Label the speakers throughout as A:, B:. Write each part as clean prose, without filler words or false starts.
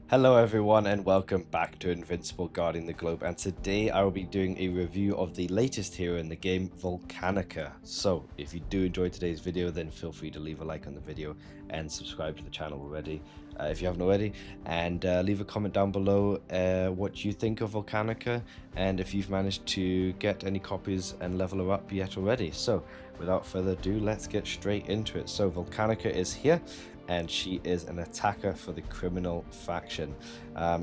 A: Hello everyone and welcome back to Invincible Guarding the Globe, and today I will be doing a review of the latest hero in the game, Volcanikka. So if you do enjoy today's video, then feel free to leave a like on the video and subscribe to the channel already if you haven't already, and leave a comment down below what you think of Volcanikka and if you've managed to get any copies and level her up yet already. So without further ado, let's get straight into it. So Volcanikka is here, and she is an attacker for the criminal faction.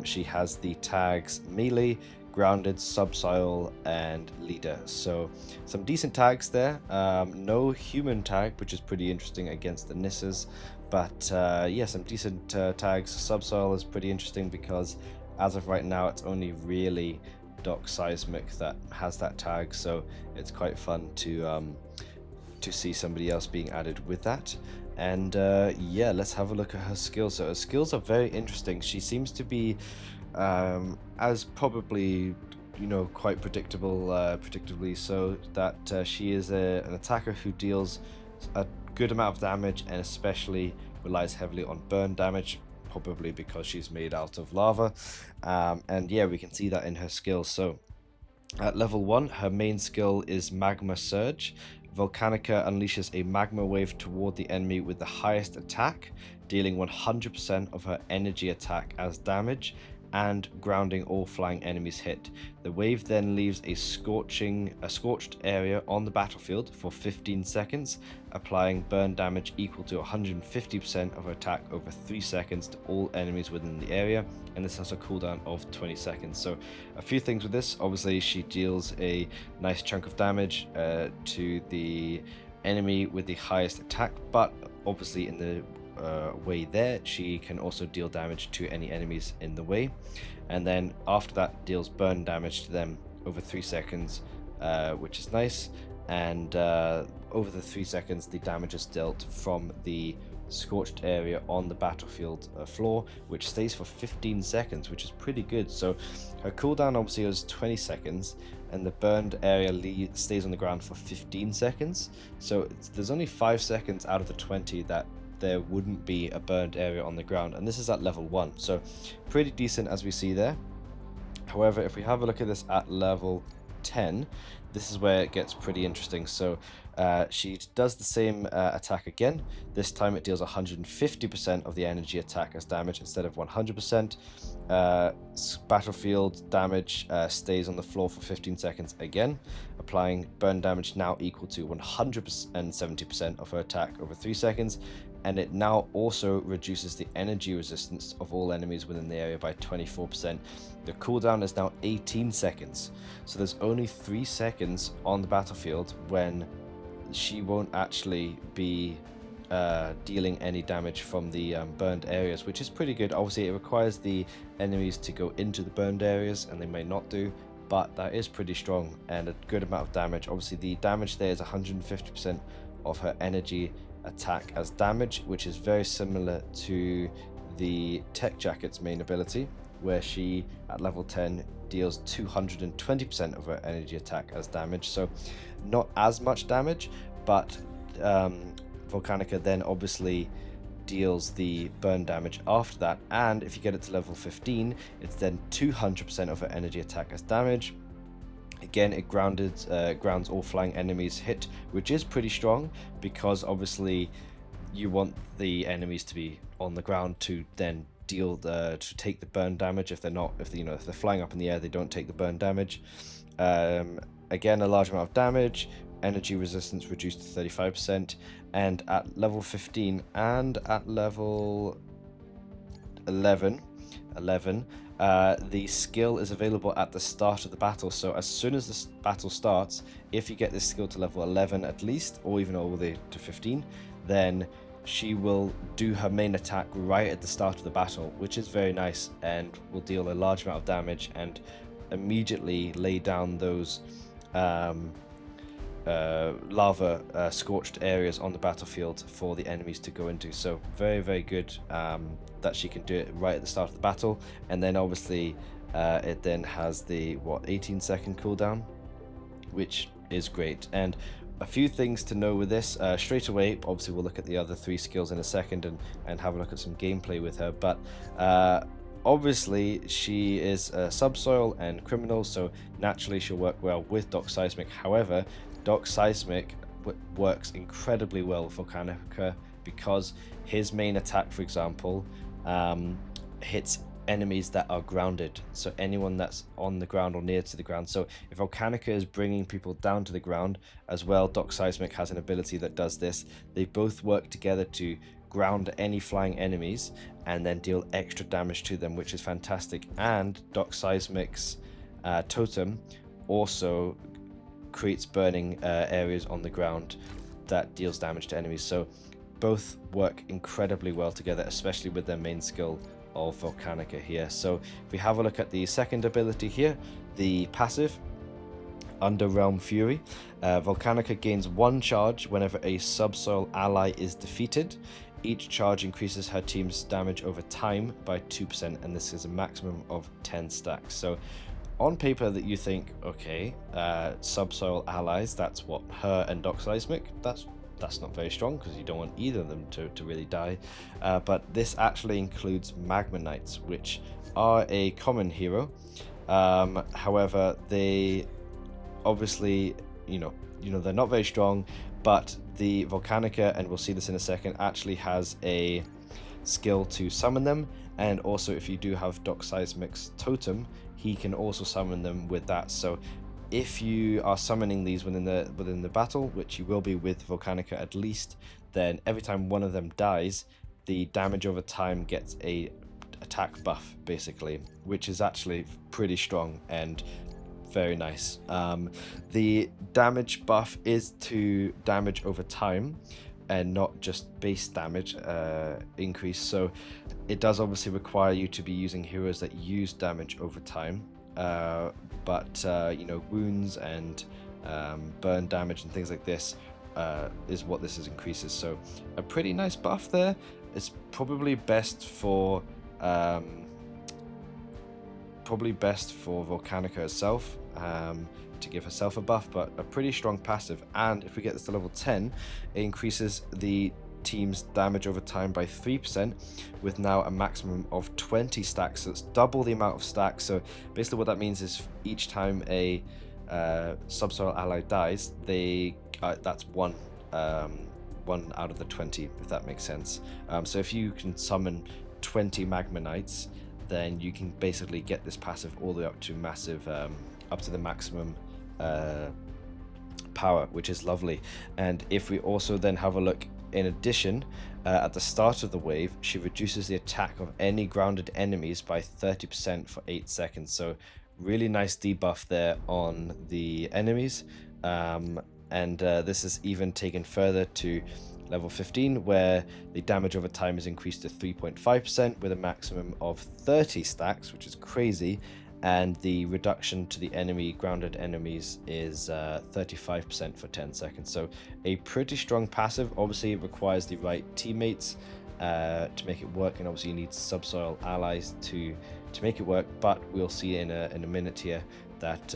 A: She has the tags melee, grounded, subsoil, and leader. So some decent tags there. No human tag, which is pretty interesting against the Nisses, but yeah, some decent tags. Subsoil is pretty interesting because as of right now, it's only really Doc Seismic that has that tag, so it's quite fun to see somebody else being added with that. And yeah, let's have a look at her skills. So her skills are very interesting. She seems to be as probably, you know, quite predictable, predictably so, that she is an attacker who deals a good amount of damage and especially relies heavily on burn damage, probably because she's made out of lava. And yeah, we can see that in her skills. So at level 1, her main skill is Magma Surge. Volcanikka unleashes a magma wave toward the enemy with the highest attack, dealing 100% of her energy attack as damage and grounding all flying enemies hit. The wave then leaves a scorched area on the battlefield for 15 seconds, applying burn damage equal to 150% of her attack over 3 seconds to all enemies within the area, and this has a cooldown of 20 seconds. So a few things with this: obviously she deals a nice chunk of damage to the enemy with the highest attack, but obviously in the way there, she can also deal damage to any enemies in the way, and then after that deals burn damage to them over 3 seconds, which is nice. And over the 3 seconds, the damage is dealt from the scorched area on the battlefield floor, which stays for 15 seconds, which is pretty good. So her cooldown obviously is 20 seconds, and the burned area stays on the ground for 15 seconds. So there's only 5 seconds out of the 20 that there wouldn't be a burned area on the ground, and this is at level 1, so pretty decent as we see there. However, if we have a look at this at level 10, this is where it gets pretty interesting. So she does the same attack again. This time it deals 150% of the energy attack as damage instead of 100%. Battlefield damage stays on the floor for 15 seconds again, applying burn damage now equal to 170% of her attack over 3 seconds. And it now also reduces the energy resistance of all enemies within the area by 24%. The cooldown is now 18 seconds, so there's only 3 seconds on the battlefield when she won't actually be dealing any damage from the burned areas, which is pretty good. Obviously, it requires the enemies to go into the burned areas, and they may not do, but that is pretty strong and a good amount of damage. Obviously, the damage there is 150% of her energy attack as damage, which is very similar to the Tech Jacket's main ability, where she at level 10 deals 220% of her energy attack as damage. So not as much damage, but Volcanikka then obviously deals the burn damage after that, and if you get it to level 15, it's then 200% of her energy attack as damage. Again, it grounds all flying enemies hit, which is pretty strong because obviously you want the enemies to be on the ground to then deal to take the burn damage. If they're flying up in the air, they don't take the burn damage. Again, a large amount of damage, energy resistance reduced to 35%, and at level 15 and at level 11, the skill is available at the start of the battle. So as soon as this battle starts, if you get this skill to level 11 at least, or even all the way to 15, then she will do her main attack right at the start of the battle, which is very nice and will deal a large amount of damage and immediately lay down those lava scorched areas on the battlefield for the enemies to go into. So very, very good that she can do it right at the start of the battle. And then obviously it then has the 18-second cooldown, which is great. And a few things to know with this straight away. Obviously we'll look at the other 3 skills in a second and have a look at some gameplay with her, but obviously she is a subsoil and criminal, so naturally she'll work well with Doc Seismic. However, Doc Seismic works incredibly well with Volcanikka because his main attack, for example, hits enemies that are grounded, so anyone that's on the ground or near to the ground. So if Volcanikka is bringing people down to the ground as well, Doc Seismic has an ability that does this. They both work together to ground any flying enemies and then deal extra damage to them, which is fantastic. And Doc Seismic's totem also creates burning areas on the ground that deals damage to enemies. So both work incredibly well together, especially with their main skill of Volcanikka here. So if we have a look at the second ability here, the passive, Under Realm Fury, Volcanikka gains 1 charge whenever a subsoil ally is defeated. Each charge increases her team's damage over time by 2%, and this is a maximum of 10 stacks. So on paper that you think, okay, subsoil allies, that's what, her and Doc Seismic, that's not very strong because you don't want either of them to really die. But this actually includes Magma Knights, which are a common hero. However, they obviously, they're not very strong, but the Volcanikka, and we'll see this in a second, actually has a skill to summon them. And also, if you do have Doc Seismic's totem, he can also summon them with that. So if you are summoning these within the battle, which you will be with Volcanikka at least, then every time one of them dies, the damage over time gets a attack buff, basically, which is actually pretty strong and very nice. The damage buff is to damage over time and not just base damage increase, so it does obviously require you to be using heroes that use damage over time, but wounds and burn damage and things like this is what this increases. So a pretty nice buff there. It's probably best for Volcanikka herself, to give herself a buff, but a pretty strong passive. And if we get this to level 10, it increases the team's damage over time by 3%, with now a maximum of 20 stacks. So it's double the amount of stacks. So basically what that means is each time a subsoil ally dies, that's one out of the 20, if that makes sense. So if you can summon 20 Magma Knights, then you can basically get this passive all the way up to massive, up to the maximum power, which is lovely. And if we also then have a look, in addition, at the start of the wave, she reduces the attack of any grounded enemies by 30% for 8 seconds. So really nice debuff there on the enemies. And this is even taken further to level 15, where the damage over time is increased to 3.5% with a maximum of 30 stacks, which is crazy. And the reduction to the grounded enemies is 35% for 10 seconds. So a pretty strong passive. Obviously it requires the right teammates to make it work, and obviously you need subsoil allies to make it work. But we'll see in a minute here that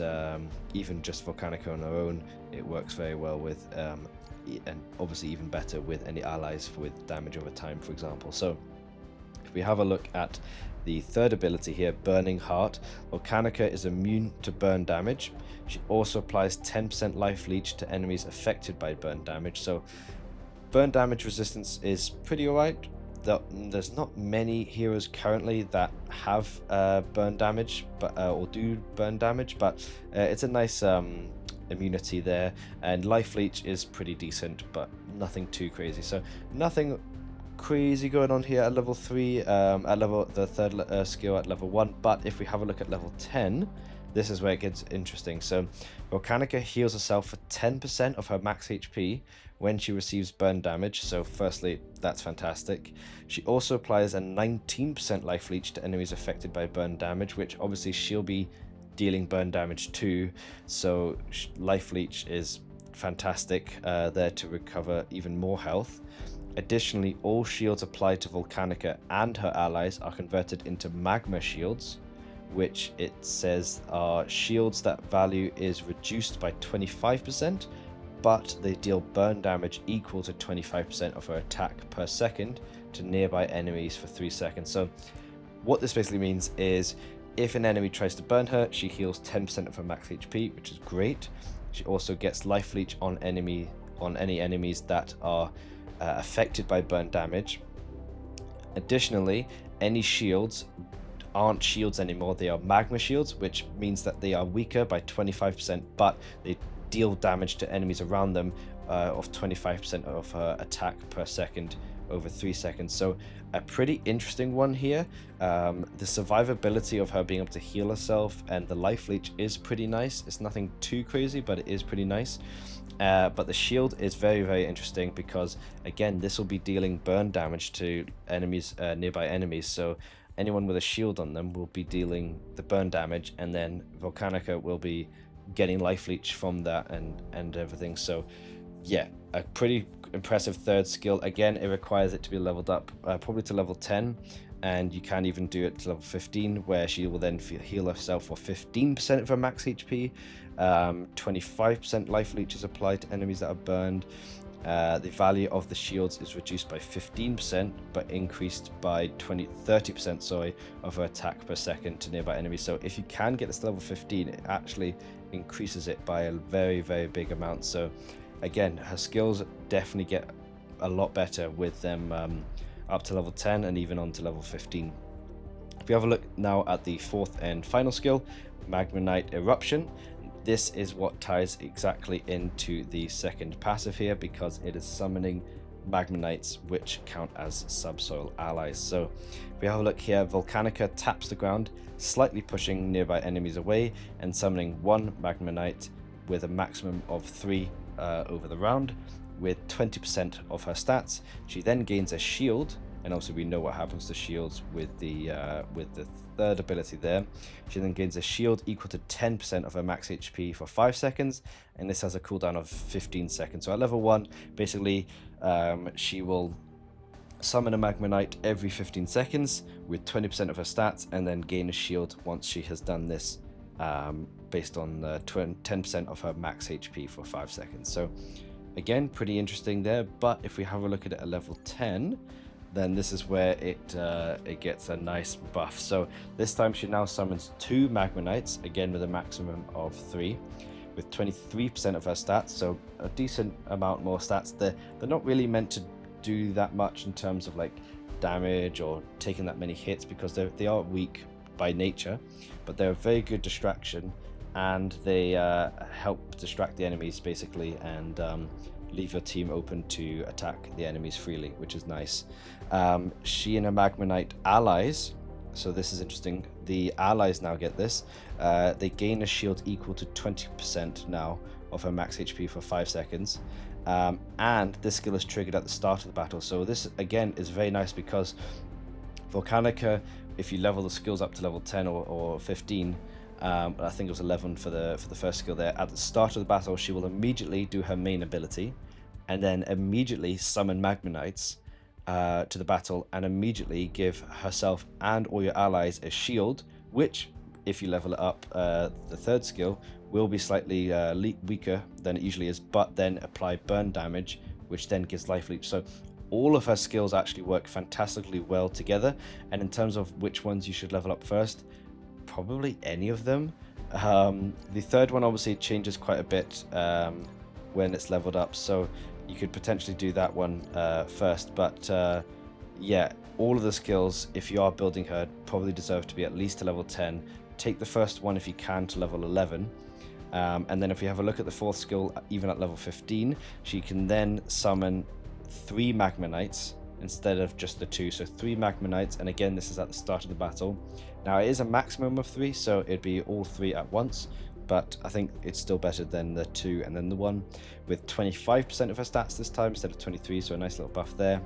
A: even just Volcanikka on her own, it works very well with, and obviously even better with any allies with damage over time, for example. So if we have a look at the third ability here, Burning Heart, Volcanikka is immune to burn damage. She also applies 10% life leech to enemies affected by burn damage. So burn damage resistance is pretty alright. There's not many heroes currently that have burn damage, or do burn damage, but it's a nice immunity there. And life leech is pretty decent, but nothing too crazy. So nothing crazy going on here at level 3, at the third skill at level 1. But if we have a look at level 10, this is where it gets interesting. So Volcanikka heals herself for 10% of her max HP when she receives burn damage. So firstly, that's fantastic. She also applies a 19% life leech to enemies affected by burn damage, which obviously she'll be dealing burn damage too. So life leech is fantastic there to recover even more health. Additionally, all shields applied to Volcanikka and her allies are converted into magma shields, which it says are shields that value is reduced by 25%, but they deal burn damage equal to 25% of her attack per second to nearby enemies for 3 seconds. So What this basically means is if an enemy tries to burn her, she heals 10% of her max HP, which is great. She also gets life leech on any enemies that are affected by burn damage. Additionally, any shields aren't shields anymore, they are magma shields, which means that they are weaker by 25%, but they deal damage to enemies around them of 25% of her attack per second over 3 seconds. So a pretty interesting one here. The survivability of her being able to heal herself and the life leech is pretty nice. It's nothing too crazy, but it is pretty nice. But the shield is very, very interesting because, again, this will be dealing burn damage to enemies, nearby enemies. So anyone with a shield on them will be dealing the burn damage, and then Volcanikka will be getting life leech from that and everything. So yeah, a pretty impressive third skill. Again, it requires it to be leveled up probably to level 10, and you can even do it to level 15, where she will then heal herself for 15% of her max HP. 25% life leech is applied to enemies that are burned. The value of the shields is reduced by 15%, but increased by 30% sorry, of her attack per second to nearby enemies. So if you can get this to level 15, it actually increases it by a very, very big amount. So again, her skills definitely get a lot better with them up to level 10 and even on to level 15. If we have a look now at the fourth and final skill, Magma Eruption, this is what ties exactly into the second passive here, because it is summoning Magmanites, which count as subsoil allies. So if we have a look here, Volcanikka taps the ground, slightly pushing nearby enemies away and summoning one Magmanite with a maximum of 3 over the round with 20% of her stats. She then gains a shield, and also we know what happens to shields with the third ability there. She then gains a shield equal to 10% of her max HP for 5 seconds, and this has a cooldown of 15 seconds. So at level 1, basically she will summon a Magmanite every 15 seconds with 20% of her stats, and then gain a shield once she has done this based on 10% of her max HP for 5 seconds. So again, pretty interesting there. But if we have a look at it at level 10, then this is where it gets a nice buff. So this time she now summons 2 Magmanites, again with a maximum of 3, with 23% of her stats, so a decent amount more stats. They're not really meant to do that much in terms of like damage or taking that many hits, because they are weak by nature, but they're a very good distraction, and they help distract the enemies basically, and leave your team open to attack the enemies freely, which is nice. She and her Magmanite allies, so this is interesting, the allies now get this, they gain a shield equal to 20% now of her max HP for 5 seconds, and this skill is triggered at the start of the battle. So this again is very nice, because Volcanikka, if you level the skills up to level 10 or 15, I think it was 11 for the first skill there, at the start of the battle she will immediately do her main ability, and then immediately summon Magmanites to the battle, and immediately give herself and all your allies a shield, which, if you level it up, the third skill will be slightly weaker than it usually is, but then apply burn damage, which then gives life leech. So all of her skills actually work fantastically well together. And in terms of which ones you should level up first, probably any of them. The third one obviously changes quite a bit when it's leveled up, so you could potentially do that one first. But yeah, all of the skills, if you are building her, probably deserve to be at least to level 10. Take the first one if you can to level 11. And then if we have a look at the fourth skill, even at level 15, she can then summon 3 Magmanites instead of just the 2, so 3 Magmanites, and again this is at the start of the battle. Now it is a maximum of 3, so it'd be all 3 at once, but I think it's still better than the 2 and then the 1, with 25% of her stats this time instead of 23, so a nice little buff there.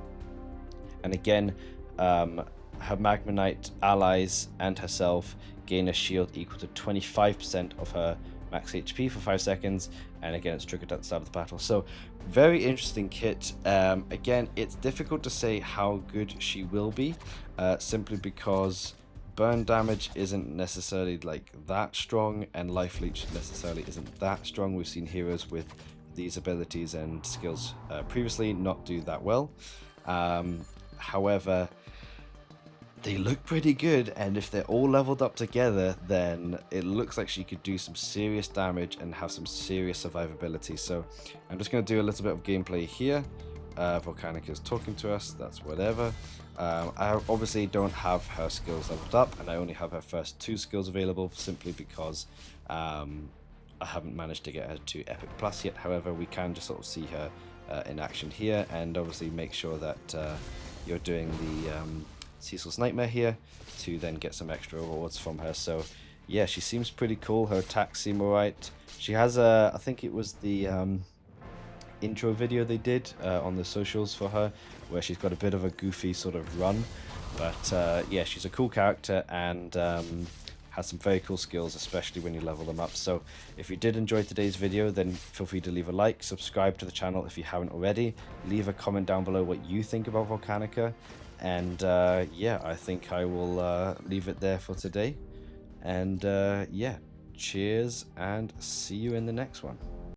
A: And again, her Magmanite allies and herself gain a shield equal to 25% of her max HP for 5 seconds, and again it's triggered at the start of the battle. So very interesting kit. Again, it's difficult to say how good she will be, simply because burn damage isn't necessarily like that strong, and life leech necessarily isn't that strong. We've seen heroes with these abilities and skills previously not do that well. However, They look pretty good, and if they're all leveled up together, then it looks like she could do some serious damage and have some serious survivability. So I'm just going to do a little bit of gameplay here. Volcanikka is talking to us, that's whatever. I obviously don't have her skills leveled up, and I only have her first 2 skills available simply because I haven't managed to get her to Epic Plus yet. However, we can just sort of see her in action here, and obviously make sure that you're doing the Cecil's Nightmare here to then get some extra rewards from her. So yeah, she seems pretty cool. Her attacks seem alright. She has I think it was the intro video they did on the socials for her, where she's got a bit of a goofy sort of run, but yeah, she's a cool character and has some very cool skills, especially when you level them up. So if you did enjoy today's video, then feel free to leave a like, subscribe to the channel if you haven't already, leave a comment down below what you think about Volcanikka, and yeah, I think I will leave it there for today, and yeah, cheers and see you in the next one.